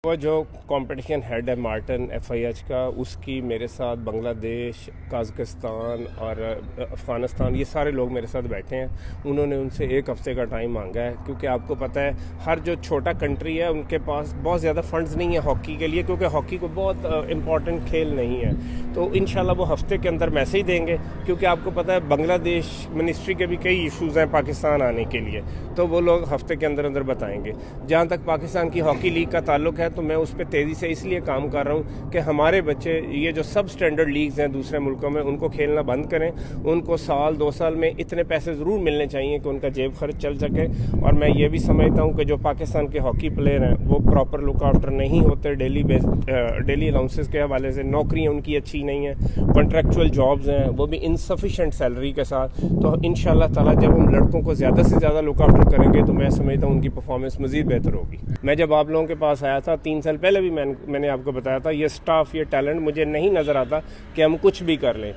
वो जो competition head है मार्टिन FIH का, उसकी मेरे साथ बांग्लादेश, कज़ाकिस्तान और अफ़गानिस्तान ये सारे लोग मेरे साथ बैठे हैं। उन्होंने उनसे एक हफ़्ते का टाइम मांगा है, क्योंकि आपको पता है हर जो छोटा कंट्री है उनके पास बहुत ज़्यादा फ़ंड्स नहीं है हॉकी के लिए, क्योंकि हॉकी को बहुत इम्पॉर्टेंट खेल नहीं है। तो इंशाल्लाह वो हफ़्ते के अंदर मैसेज देंगे, क्योंकि आपको पता है बांग्लादेश मिनिस्ट्री के भी कई इशूज़ हैं पाकिस्तान आने के लिए, तो वो लोग हफ़्ते के अंदर अंदर बताएंगे। जहाँ तक पाकिस्तान की हॉकी लीग का ताल्लुक है, तो मैं उस पर तेज़ी से इसलिए काम कर रहा हूँ कि हमारे बच्चे ये जो सब स्टैंडर्ड लीग्स हैं दूसरे मुल्कों में, उनको खेलना बंद करें। उनको साल 2 साल में इतने पैसे ज़रूर मिलने चाहिए कि उनका जेब खर्च चल सके। और मैं ये भी समझता हूँ कि जो पाकिस्तान के हॉकी प्लेयर हैं वो प्रॉपर लुक आफ्टर नहीं होते, डेली अलाउंसेस के हवाले से नौकरियाँ उनकी अच्छी नहीं है, कॉन्ट्रेक्चुअल जॉब्स हैं वो भी इनसफिशेंट सैलरी के साथ। तो इंशाल्लाह ताला जब हम लड़कों को ज़्यादा से ज़्यादा लुक आफ्टर करेंगे तो मैं समझता हूँ उनकी परफॉर्मेंस मज़ीद बेहतर होगी। मैं जब आप लोगों के पास आया था 3 साल पहले भी मैंने आपको बताया था, ये स्टाफ, ये टैलेंट मुझे नहीं नज़र आता कि हम कुछ भी कर लें।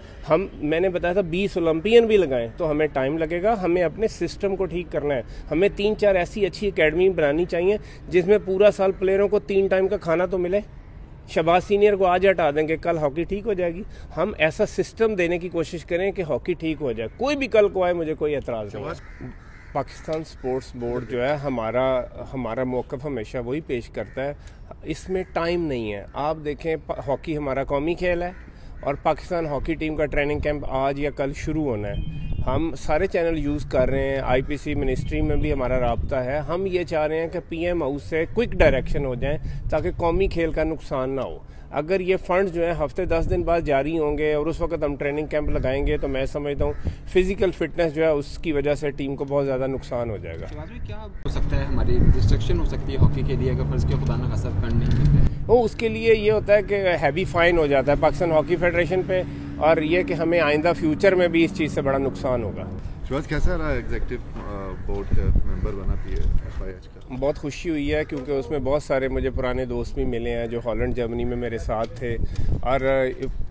मैंने बताया था 20 ओलंपियन भी लगाएं तो हमें टाइम लगेगा। हमें अपने सिस्टम को ठीक करना है। हमें 3-4 ऐसी अच्छी एकेडमी बनानी चाहिए जिसमें पूरा साल प्लेयरों को 3 टाइम का खाना तो मिले। शहबाज सीनियर को आज हटा देंगे, कल हॉकी ठीक हो जाएगी। हम ऐसा सिस्टम देने की कोशिश करें कि हॉकी ठीक हो जाए। कोई भी कल को आए, मुझे कोई एतराज़ नहीं है। पाकिस्तान स्पोर्ट्स बोर्ड जो है हमारा मौक़िफ़ हमेशा वही पेश करता है, इसमें टाइम नहीं है। आप देखें, हॉकी हमारा कौमी खेल है और पाकिस्तान हॉकी टीम का ट्रेनिंग कैंप आज या कल शुरू होना है। हम सारे चैनल यूज़ कर रहे हैं, IPC मिनिस्ट्री में भी हमारा राब्ता है। हम ये चाह रहे हैं कि PM हाउस से क्विक डायरेक्शन हो जाए ताकि कौमी खेल का नुकसान ना हो। अगर ये फंड्स जो है हफ्ते 10 दिन बाद जारी होंगे और उस वक्त हम ट्रेनिंग कैंप लगाएंगे तो मैं समझता हूँ फिजिकल फिटनेस जो है उसकी वजह से टीम को बहुत ज़्यादा नुकसान हो जाएगा। क्या हो सकता है, हमारी रिस्ट्रिक्शन हो सकती है हॉकी के लिए अगर फर्ज किया खुदा न खासा फंड नहीं मिलते? वो उसके लिए ये होता है कि हैवी फाइन हो जाता है पाकिस्तान हॉकी फेडरेशन पे, और ये कि हमें आइंदा फ्यूचर में भी इस चीज़ से बड़ा नुकसान होगा। शहबाज, कैसा रहा एग्जीक्यूटिव बोर्ड का मेंबर बना FIH का? बहुत खुशी हुई है, क्योंकि उसमें बहुत सारे मुझे पुराने दोस्त भी मिले हैं जो हॉलैंड जर्मनी में मेरे साथ थे, और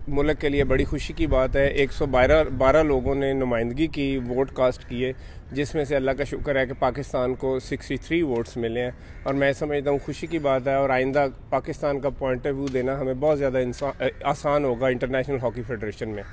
मुल्क के लिए बड़ी खुशी की बात है 112 लोगों ने नुमाइंदगी की, वोट कास्ट किए, जिसमें से अल्लाह का शुक्र है कि पाकिस्तान को 63 वोट्स मिले हैं। और मैं समझता हूँ खुशी की बात है, और आइंदा पाकिस्तान का पॉइंट ऑफ व्यू देना हमें बहुत ज़्यादा आसान होगा इंटरनेशनल हॉकी फेडरेशन में।